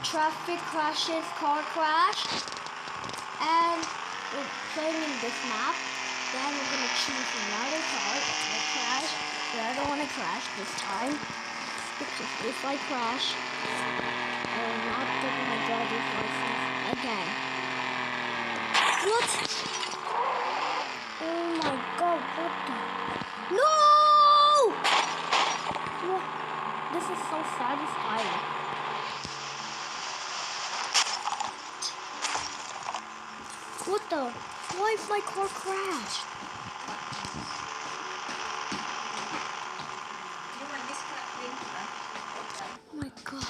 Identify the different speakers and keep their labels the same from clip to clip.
Speaker 1: traffic crashes, car crash, and we're playing in this map. Then we're gonna choose another car that's gonna crash, but I don't wanna crash this time. Because if I crash, I will not get my driver's license again. What? Oh my god, what the? No! What? This is so satisfying. What the? Why is my car crashed? Oh my god.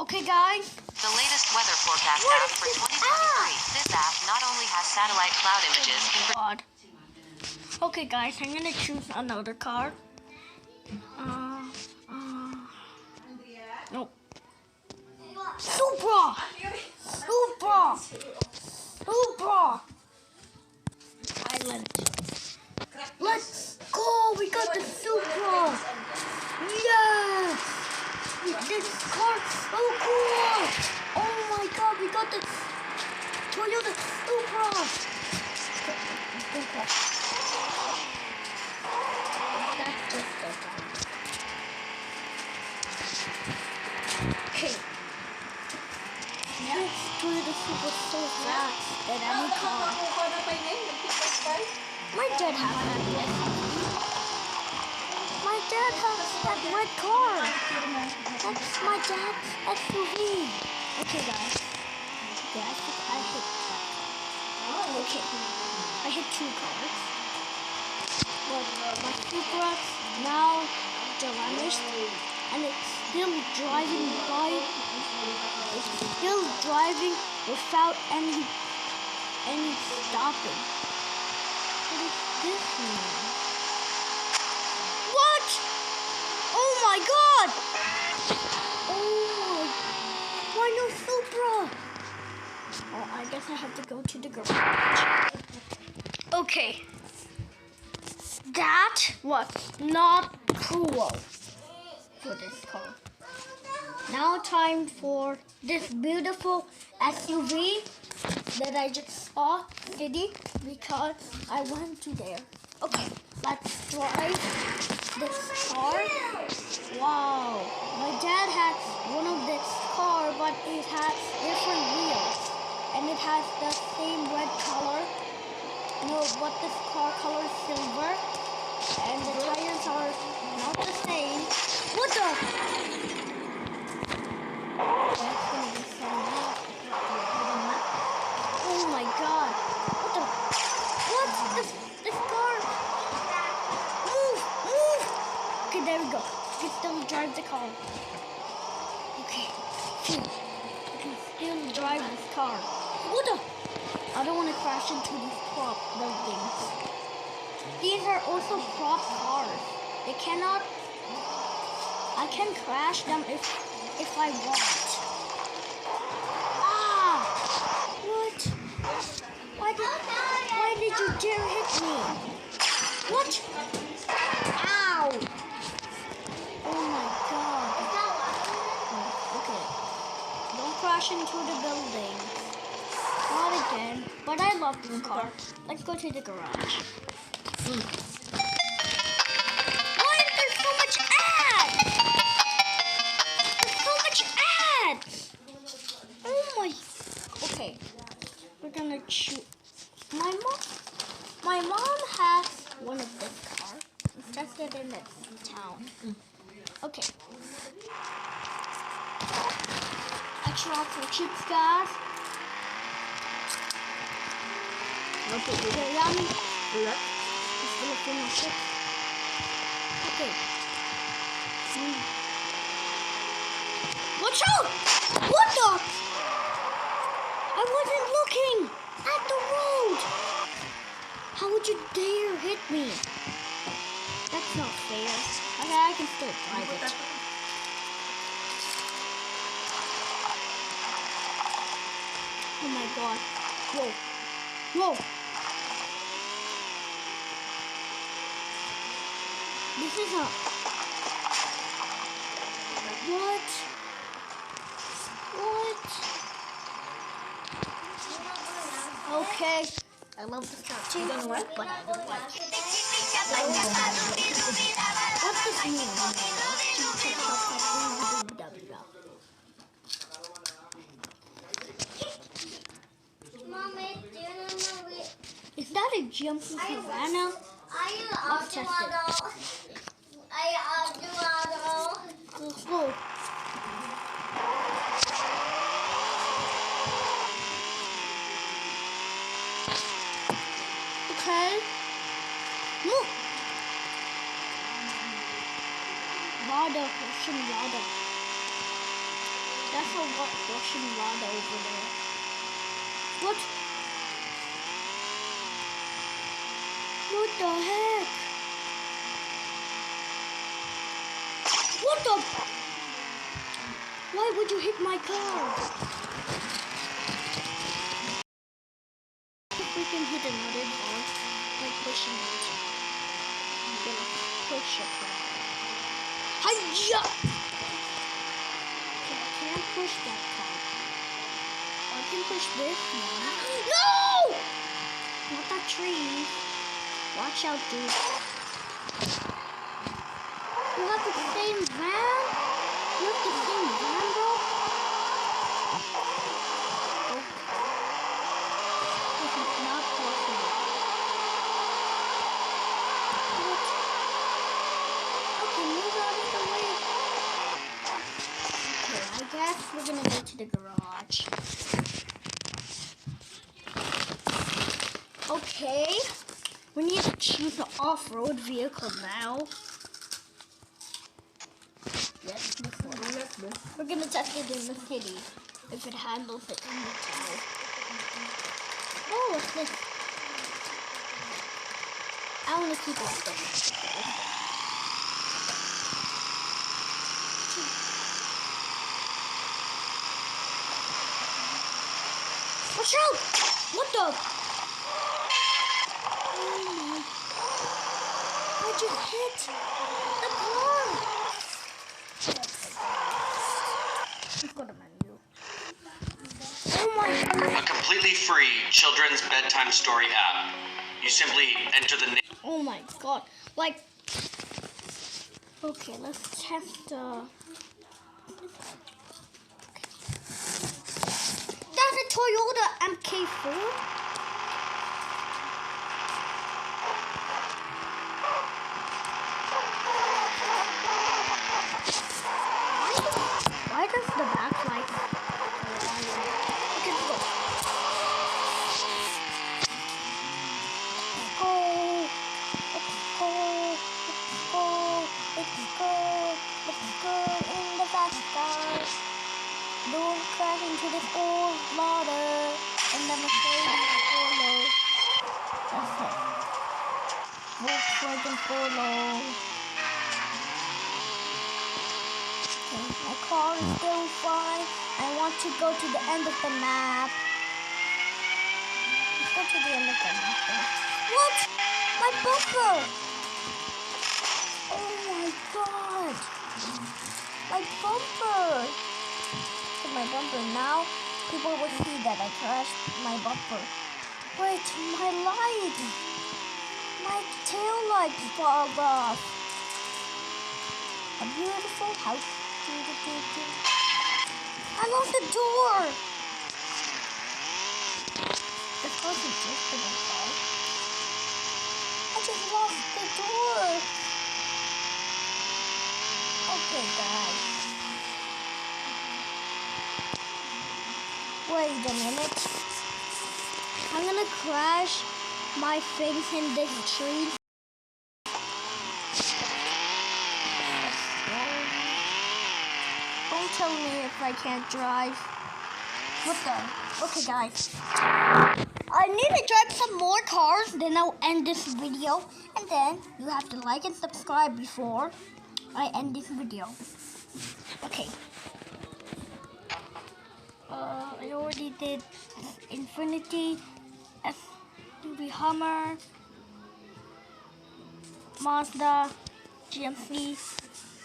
Speaker 1: Okay, guys.
Speaker 2: The latest weather forecast app for 2023. This app not only has satellite cloud images.
Speaker 1: God. Okay, guys, I'm gonna choose another car. Nope. Supra! Supra! Supra! Island. Let's go! We got the Supra! Yes! This car is so cool! Oh my god, we got the Toyota Supra! That's just the time. Okay. This Toyota Supra is so fast than any car. My dad has that. My dad has that red car. That's my dad's SUV. Okay, guys. Okay, I hit that. Okay. I hit 2 cars. But my Supra now vanished, and it's still driving by. It's still driving without any stopping. What is this mean? What? Oh my god! Oh, why no Supra? Oh, I guess I have to go to the garage. Okay. That was not cool for this car. Now time for this beautiful SUV that I just saw city because I went to there. Okay, let's drive this car. Wow, my dad had one of this car, but it has different wheels and it has the same red color. No, but this car color is silver and the tires are not the same. What the? That's gonna be so loud. Oh my god. What the? What? This car? Move! Move! Okay, there we go. You can still drive the car. Okay. You can still drive this car. What the? I don't want to crash into these prop buildings. These are also prop cars. They cannot... I can crash them if I want. Ah! What? Why did you dare hit me? What? Ow! Oh my god. Okay. Don't crash into the building. Not again. But I love this car. Let's go to the garage. Why is there so much ads? There's so much ads! Oh my... Okay. We're gonna choose... My mom has one of this car. Let's just get in this town. Okay. Extra for chips, guys. Okay, yummy. It's Filipino chips. Okay. Watch out! What the? I wasn't looking at the road. How would you dare hit me? That's not fair. Okay, I can still drive it. Oh my god. Whoa. Whoa. This is a... What? Okay. I love this car too.
Speaker 3: You don't what?
Speaker 1: But I don't like it. What's this mean? Is that a jumpy piranha? Let's test it. Let's go. Okay. Look. Lada, Russian Lada. That's a Russian Lada over there. What? What the heck? What the? Why would you hit my car? If we can hit another car by pushing it. I'm gonna push it. Hiya! Okay, I can't push that car. I can push this one. No! Not that tree. Watch out, dude. You have the same van? You have the same van, bro? Oh. This is not possible. What? Okay, move out of the way. Okay, I guess we're gonna go to the garage. Okay. We need to choose an off-road vehicle now. Yes, this one. We're gonna test it in the city. If it handles it in the town. Oh, what's this? I wanna keep it this. Watch out! What the? I just hit the car. Let's go to menu. Oh my God.
Speaker 4: A completely free children's bedtime story app. You simply enter the name.
Speaker 1: Oh my God. Like, okay, let's test That's a Toyota MK4. Why does the backlight okay, go. Let's go in the fast car. Don't crash into this old water and the Mercedes Polo. That's it. Volkswagen Polo. My car is still fine. I want to go to the end of the map. Let's go to the end of the map. What? My bumper! Oh my God! My bumper! So my bumper now, people will see that I crashed my bumper. Wait, my light! My tail light fall off. A beautiful house. I lost the door. The car's existed inside. I just lost the door. Okay, guys. Wait a minute. I'm gonna crash my things in this tree. Don't tell me if I can't drive. What the? Okay, guys. I need to drive some more cars, then I'll end this video. And then you have to like and subscribe before I end this video. Okay. I already did Infiniti, SUV Hummer, Mazda, GMC,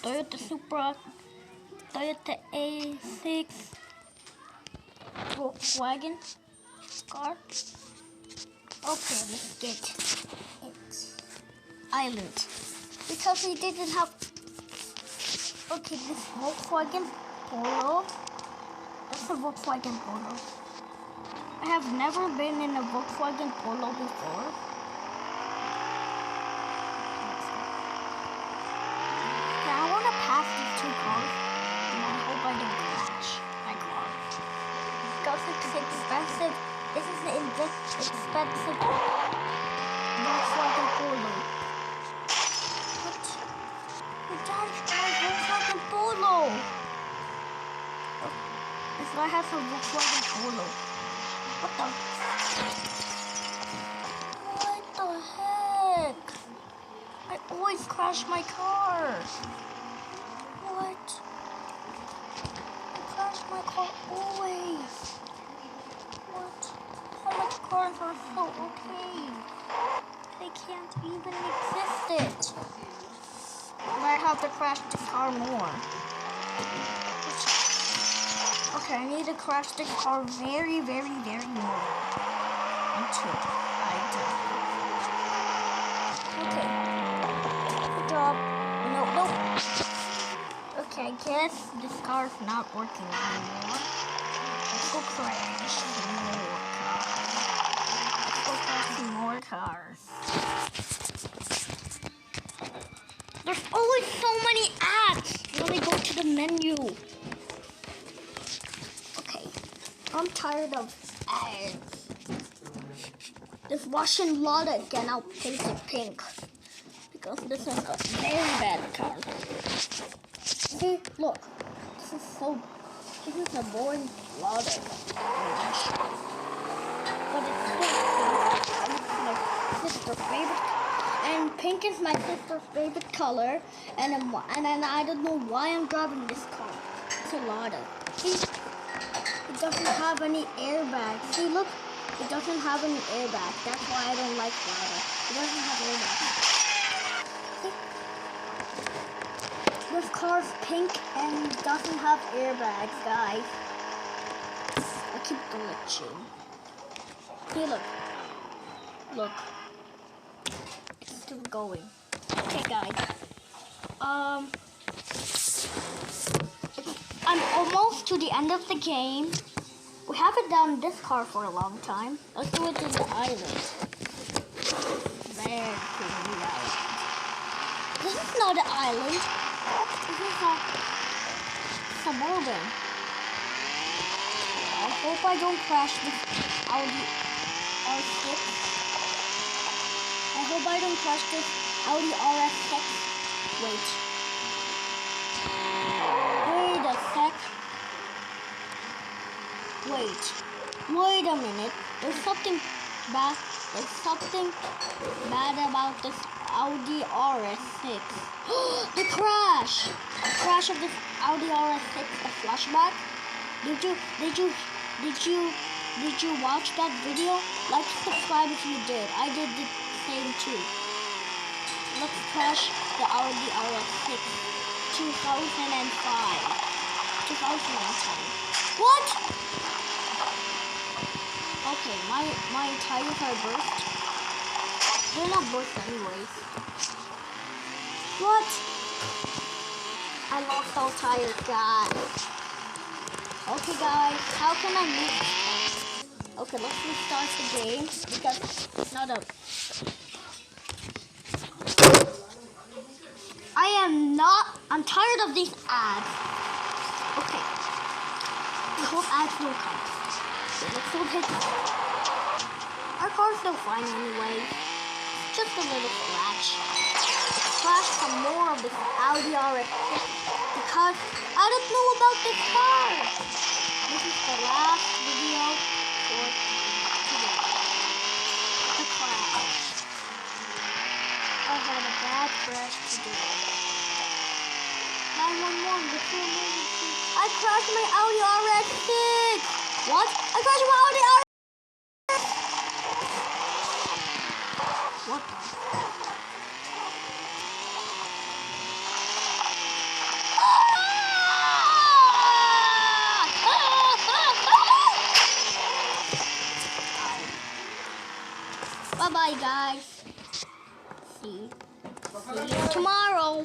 Speaker 1: Toyota Supra, Toyota A6, Volkswagen car, Okay, let's get it. Island. Because we didn't have... Okay, this Volkswagen Polo. That's a Volkswagen Polo. I have never been in a Volkswagen Polo before. Yeah, I want to pass these two cars. And I hope I don't crash my car. Because it's expensive. This is an expensive Volkswagen Polo. What? You damaged my Volkswagen Polo. Oh, this guy has a Volkswagen Polo. What the? What the heck? I always crash my car. What? I crash my car always. What? All my cars are so okay. They can't even exist it. I have to crash the car more. Okay, I need to crash the car very, very, very more. Until I die. Okay. Good job. No. Okay, I guess this car's not working anymore. Let's go crash more cars. Let's go crash more cars. There's always so many ads when I go to the menu. Okay, I'm tired of ads. This Russian Lada again, I'll paint it pink. Because this is a very bad car. See, look. This is a boring Lada. But it's pink. And it's my sister's favorite. And pink is my sister's favorite color. And then I don't know why I'm driving this car. It's a Lada. See, it doesn't have any airbags. See, look. It doesn't have any airbags. That's why I don't like Lada. It doesn't have airbags. This car's pink and doesn't have airbags, guys. I keep glitching. See, look. Look. It's still going. Okay, guys. I'm almost to the end of the game. We haven't done this car for a long time. Let's do it to the island. There, to the island. This is not an island. This is a suburban. I hope I don't crash this Audi R6. I hope I don't crash this Audi RS6. Wait. Wait a sec. Wait a minute. There's something bad. There's something bad about this Audi RS6. The crash! The crash of this Audi RS6, a flashback. Did you watch that video? Like, subscribe if you did. I did the same too. Let's crash the Audi RS6 2005. 2010. What? Okay, my tires are burst. They're not burst anyways. What? I lost all tires, guys. Okay, guys, how can I move? Okay, let's restart the game because it's not a... I'm tired of these ads. Okay. I hope ads will come. Okay, let's go hit them. Our car's still fine anyway. Just a little scratch. Scratch some more of this Audi RS6 because I don't know about this car. This is the last video for today. The crash. I had a bad crash today. 911, what's your emergency? I crashed my Audi RS6. What? I crashed my Audi RS6. What the? Bye bye, guys. See you tomorrow.